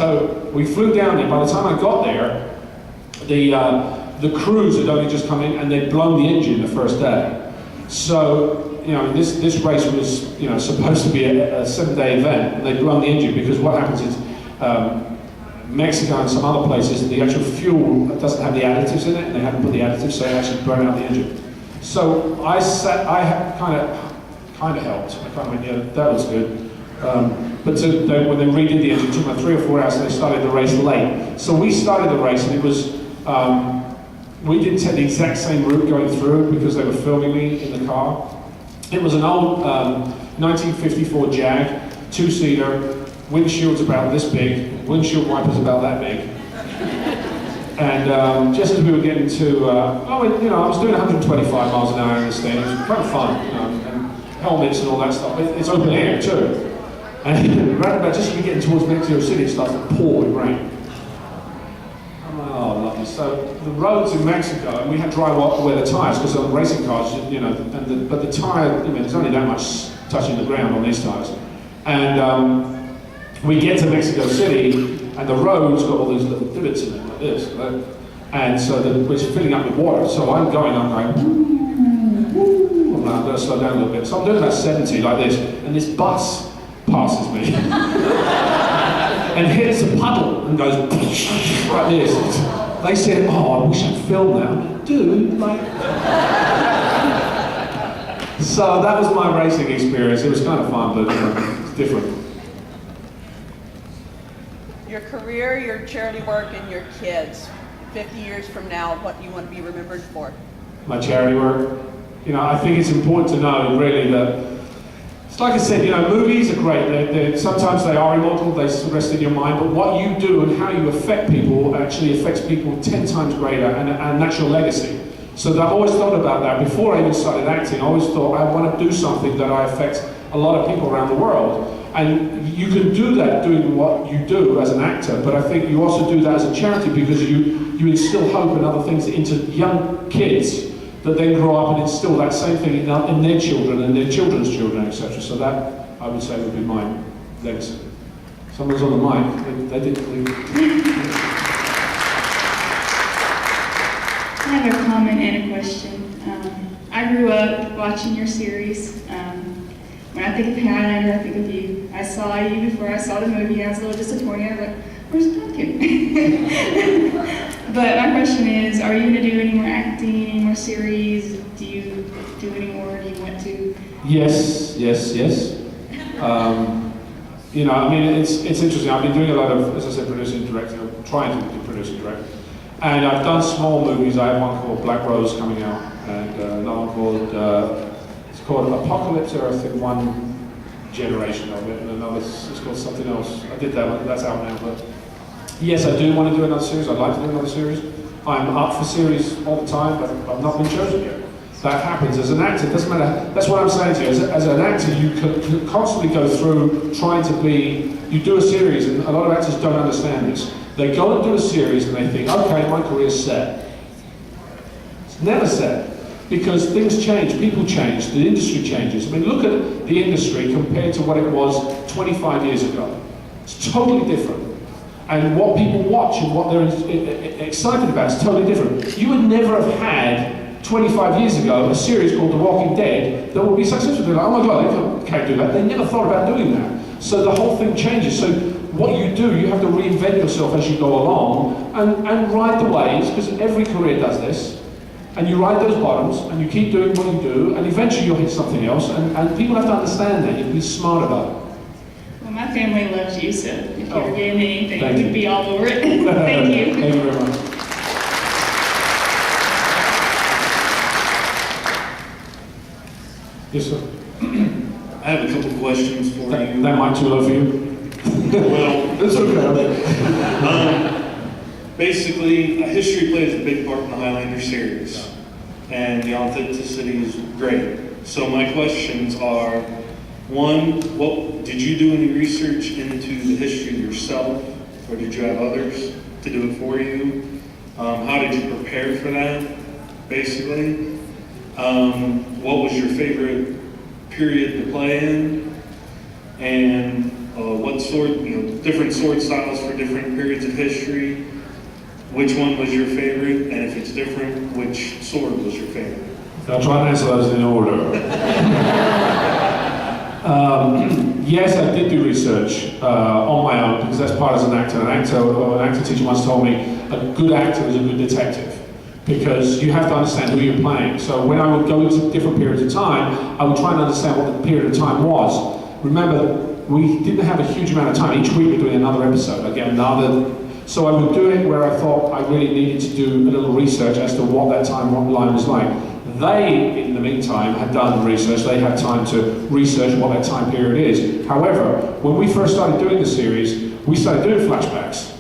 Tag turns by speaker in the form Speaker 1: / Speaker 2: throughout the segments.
Speaker 1: So we flew down there. By the time I got there, the crews had only just come in and they'd blown the engine the first day. So, you know, this race was, you know, supposed to be a 7-day event, and they'd blown the engine because what happens is Mexico and some other places, the actual fuel doesn't have the additives in it, and they haven't put the additives, so they actually burn out the engine. So I kind of helped. I kind of went, yeah, that was good. But when they redid the engine, it took about 3 or 4 hours, and they started the race late. So we started the race, and it was, we didn't take the exact same route going through because they were filming me in the car. It was an old 1954 Jag, 2-seater, windshield's about this big, windshield wipers about that big. And just as we were getting to, I was doing 125 miles an hour in this thing. It was kind of fun, you know, and helmets and all that stuff. It's open air too. And right about just as we're getting towards Mexico City, it starts to pour with rain. Oh, lovely. So the roads in Mexico, and we had dry weather tires because on racing cars, you know, but the tire, you know, there's only that much touching the ground on these tires. And we get to Mexico City, and the road's got all these little divots in it, like this. Right? And so we're filling up with water. So I'm going, I'm going to slow down a little bit. So I'm doing about 70 like this, and this bus passes me and hits a puddle and goes like this. They said, oh, I wish I'd filmed that. I'm like, dude, like... So that was my racing experience. It was kind of fun, but it's different.
Speaker 2: Your career, your charity work, and your kids. 50 years from now, what you want to be remembered for?
Speaker 1: My charity work. You know, I think it's important to know, really, that it's like I said, you know, movies are great. Sometimes they are immortal, they rest in your mind, but what you do and how you affect people actually affects people 10 times greater, and that's your legacy. So I've always thought about that. Before I even started acting, I always thought I want to do something that I affect a lot of people around the world. And you can do that doing what you do as an actor, but I think you also do that as a charity because you instill hope and other things into young kids that then grow up and instill that same thing in their children and their children's children, etc. So that, I would say, would be my legacy. Someone's on the mic. They didn't leave.
Speaker 3: I have a comment and a question. I grew up watching your series. When I think of Highlander, I think of you. I saw you before I saw the movie. I was a little disappointed. I was like, where's Duncan? But my question is, are you going to do any more acting, any more series? Do you do any more? Do you want to?
Speaker 1: Yes. You know, I mean, it's interesting. I've been doing a lot of, as I said, producing and directing, trying to do producing and directing. And I've done small movies. I have one called Black Rose coming out, and another one called, it's called Apocalypse Earth in one generation of it, and another, it's called something else. I did that one, that's out now, but yes, I do want to do another series. I'd like to do another series. I'm up for series all the time, but I've not been chosen yet. That happens as an actor. It doesn't matter. That's what I'm saying to you. As an actor, you can constantly go through trying to be. You do a series, and a lot of actors don't understand this. They go and do a series, and they think, okay, my career's set. It's never set. Because things change, people change, the industry changes. I mean, look at the industry compared to what it was 25 years ago. It's totally different. And what people watch and what they're excited about is totally different. You would never have had, 25 years ago, a series called The Walking Dead that would be successful. They're like, oh my God, they can't do that. They never thought about doing that. So the whole thing changes. So what you do, you have to reinvent yourself as you go along and ride the waves, because every career does this. And you ride those bottoms, and you keep doing what you do, and eventually you'll hit something else, and people have to understand that. You have to be smart about it.
Speaker 3: Well, my family loves you, so if you're getting anything, you would be all over it. Thank you.
Speaker 1: Thank you very much. Yes, sir.
Speaker 4: I have a couple questions for you.
Speaker 1: That might too low for you?
Speaker 4: Well,
Speaker 1: it's okay.
Speaker 4: Basically, history plays a big part in the Highlander series, and the authenticity is great. So my questions are, one, did you do any research into the history yourself, or did you have others to do it for you? How did you prepare for that, basically? What was your favorite period to play in? And what sword, different sword styles for different periods of history. Which one was your favorite? And if it's different, which sword was your favorite?
Speaker 1: I'll try and answer those in order. Yes, I did do research on my own because that's part as an actor. An actor teacher once told me a good actor is a good detective because you have to understand who you're playing. So when I would go into different periods of time, I would try and understand what the period of time was. Remember, we didn't have a huge amount of time. Each week we're doing another episode, again, so I would do it where I thought I really needed to do a little research as to what that timeline was like. They, in the meantime, had done research. They had time to research what that time period is. However, when we first started doing the series, we started doing flashbacks.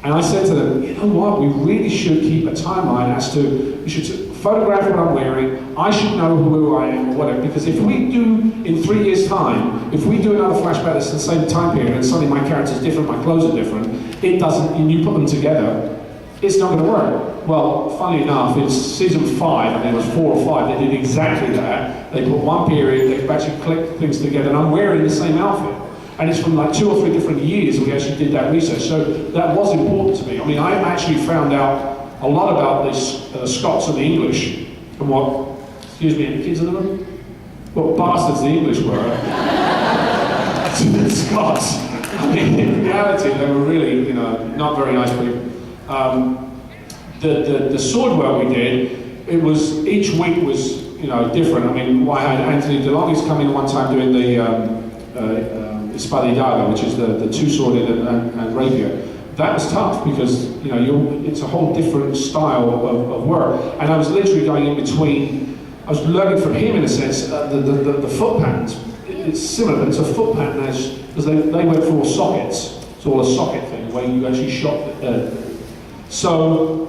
Speaker 1: And I said to them, you know what, we really should keep a timeline as to, you should photograph what I'm wearing, I should know who I am or whatever, because if we do, in 3 years' time, if we do another flashback that's the same time period and suddenly my character's different, my clothes are different, it doesn't, and you put them together, it's not going to work. Well, funnily enough, in season 5, I think it was 4 or 5, they did exactly that. They put one period, they actually clicked things together, and I'm wearing the same outfit. And it's from like 2 or 3 different years we actually did that research. So that was important to me. I mean, I actually found out a lot about the Scots and the English, and what, excuse me, any kids in the room? What bastards the English were to the Scots. I mean, in reality, they were really, not very nice people. The sword work we did, it was, each week was, different. I mean, I had Anthony DeLonghi's coming one time doing the Espada y Daga, which is the two-sworded and rapier. That was tough because, it's a whole different style of work. And I was literally going in between, I was learning from him in a sense, the foot patterns. It's similar, but it's a foot pattern because they went for all sockets. It's all a socket thing where you actually shot so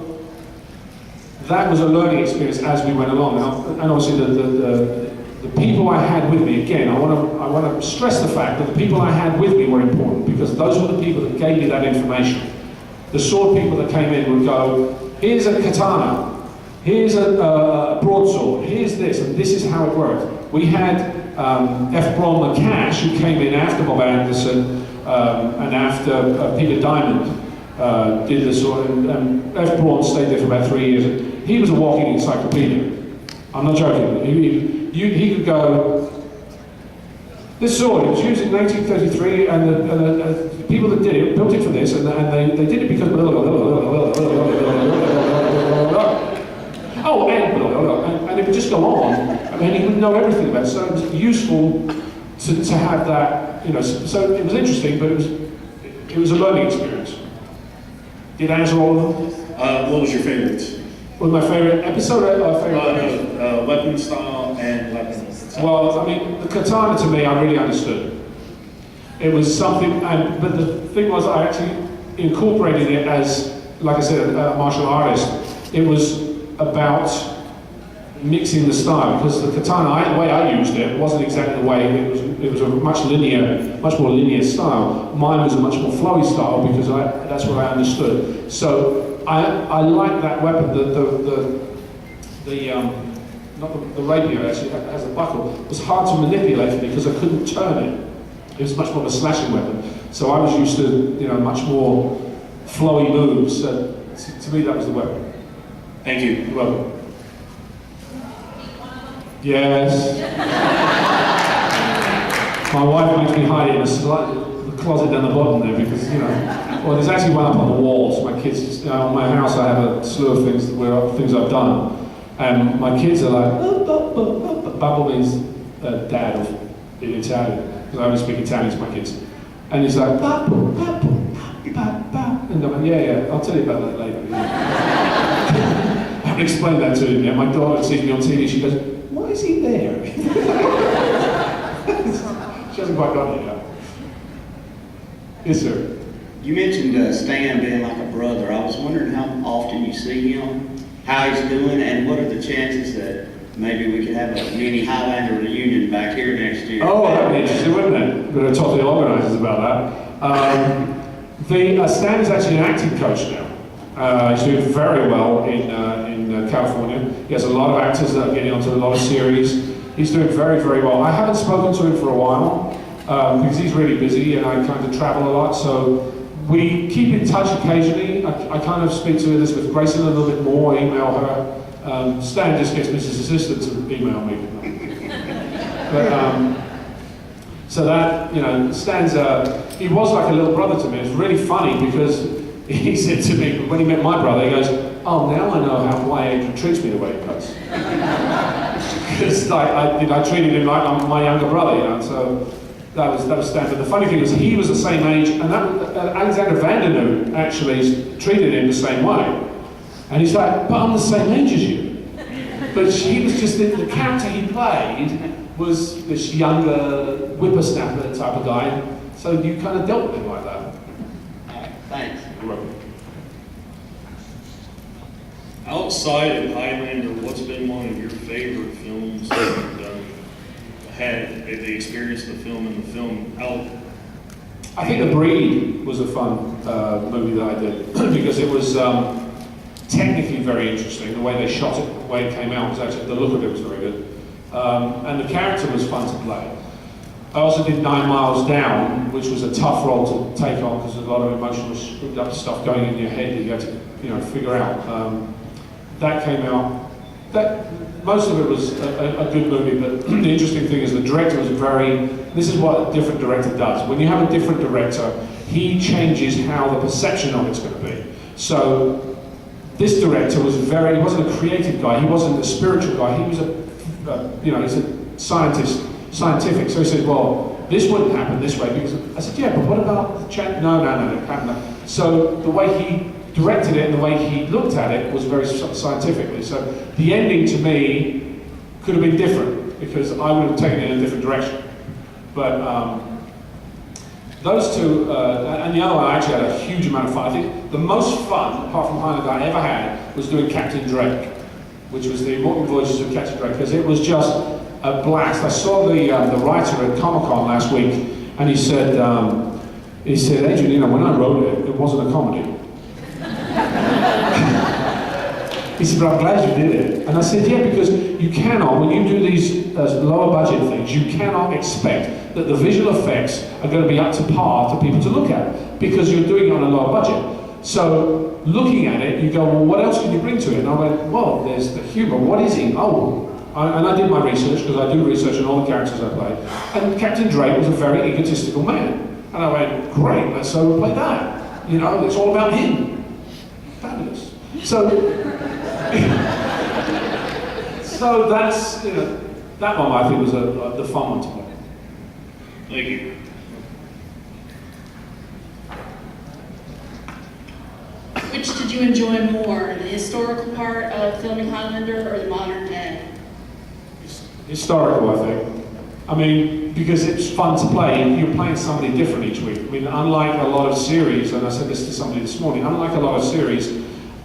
Speaker 1: that was a learning experience as we went along. And obviously the people I had with me, again, I want to stress the fact that the people I had with me were important because those were the people that gave me that information. The sword people that came in would go, here's a katana, here's a broadsword, here's this, and this is how it worked. We had F. Braun McCash, who came in after Bob Anderson and after Peter Diamond did the sword, and F. Braun stayed there for about 3 years. He was a walking encyclopedia. I'm not joking. He could go, this sword, it was used in 1933, and the people that did it built it for this, and they did it because and it would just go on. I mean, he would know everything about it, so it was useful to have that, so it was interesting, but it was a learning experience. Did I answer all of them?
Speaker 4: What was your favorites?
Speaker 1: Was my favorite episode or favorite?
Speaker 4: No, weapon style and weapons.
Speaker 1: Well, I mean, the katana to me, I really understood. It was something, but the thing was, I actually incorporated it as, like I said, a martial artist. It was about mixing the style because the katana, the way I used it, wasn't exactly the way it was a much more linear style. Mine was a much more flowy style because that's what I understood. So I like that weapon. Not the rapier actually has a buckle. It was hard to manipulate for me because I couldn't turn it. It was much more of a slashing weapon. So I was used to much more flowy moves. So to me, that was the weapon.
Speaker 4: Thank you.
Speaker 1: You're welcome. Yes. My wife makes me hide in the closet down the bottom there because, well, there's actually one up on the walls. My kids, on my house I have a slew of things I've done. And my kids are like, Babbo means dad in Italian, because I only speak Italian to my kids. And he's like, Babbo. And I'm like, yeah, I'll tell you about that later. I haven't explained that to him yet. My daughter sees me on TV, she goes, why is he there? She hasn't quite got it yet. Yes, sir.
Speaker 5: You mentioned Stan being like a brother. I was wondering how often you see him, how he's doing, and what are the chances that maybe we could have a mini Highlander reunion back here next year?
Speaker 1: Oh, that'd be interesting, wouldn't it? We're going to talk to the organisers about that. Stan is actually an acting coach now. He's doing very well in California. He has a lot of actors that are getting onto a lot of series. He's doing very, very well. I haven't spoken to him for a while. because he's really busy and I kind of travel a lot. So we keep in touch occasionally. I kind of speak to Elizabeth Grayson a little bit more, email her. Stan just gets Mrs. Assistant to email me. But, so that, you know, Stan's, he was like a little brother to me. It's really funny because he said to me, when he met my brother, he goes, oh, now I know why Adrian treats me the way he does. Because I treated him like I'm my younger brother, you know, so that was Stan. But the funny thing was he was the same age, and Alexander Vandernoot actually treated him the same way. And he's like, but I'm the same age as you. But he was just, the character he played was this younger whippersnapper type of guy, so you kind of dealt with him like that.
Speaker 5: All right, thanks.
Speaker 1: You're welcome.
Speaker 4: Outside of Highlander, what's been one of your favorite films that you've done? Had the experience of the film and the film out?
Speaker 1: I think The Breed was a fun movie that I did because it was technically very interesting. The way they shot it, the way it came out was actually, the look of it was very good. And the character was fun to play. I also did 9 Miles Down, which was a tough role to take on because there's a lot of emotional screwed up stuff going in your head that you had to, you know, figure out. That came out. Most of it was a good movie, but the interesting thing is the director was this is what a different director does. When you have a different director, he changes how the perception of it's going to be. So this director was he wasn't a creative guy, he wasn't a spiritual guy, he was he's a scientific. So he said, well, this wouldn't happen this way, because I said, yeah, but what about the change? No, it happened. So the way he directed it and the way he looked at it was very scientifically. So the ending to me could have been different because I would have taken it in a different direction. But those two, and the other one, I actually had a huge amount of fun. I think the most fun, apart from Highlander, I ever had was doing Captain Drake, which was the Immortal Voyages of Captain Drake, because it was just a blast. I saw the writer at Comic-Con last week, and he said, Adrian, you know, when I wrote it, it wasn't a comedy. He said, but I'm glad you did it. And I said, yeah, because you cannot, when you do these lower budget things, you cannot expect that the visual effects are going to be up to par for people to look at, because you're doing it on a lower budget. So looking at it, you go, well, what else can you bring to it? And I went, well, there's the humor. What is he? And I did my research, because I do research on all the characters I play. And Captain Drake was a very egotistical man. And I went, great, let's play that. You know, it's all about him. Fabulous. So that's, you know, that one I think was the fun one to play.
Speaker 4: Thank you.
Speaker 6: Which did you enjoy more, the historical part of filming Highlander or the modern day?
Speaker 1: Historical, I think. I mean, because it's fun to play, you're playing somebody different each week. I mean, unlike a lot of series, and I said this to somebody this morning, unlike a lot of series,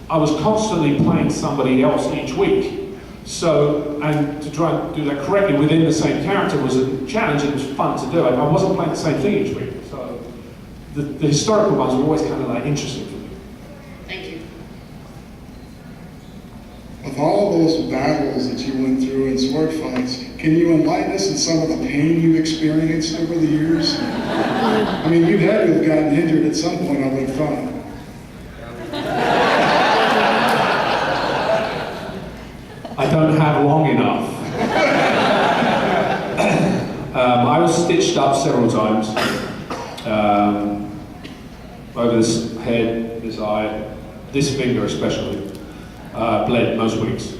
Speaker 1: I was constantly playing somebody else each week. So, and to try and do that correctly within the same character was a challenge, and it was fun to do. I wasn't playing the same thing each week. So, the historical ones were always kind of like interesting for me.
Speaker 6: Thank you.
Speaker 7: Of all those battles that you went through in sword fights, can you enlighten us in some of the pain you experienced over the years? I mean, you had to have gotten injured at some point, I would have thought.
Speaker 1: I don't have long enough. I was stitched up several times. Over this head, this eye, this finger especially, bled most weeks.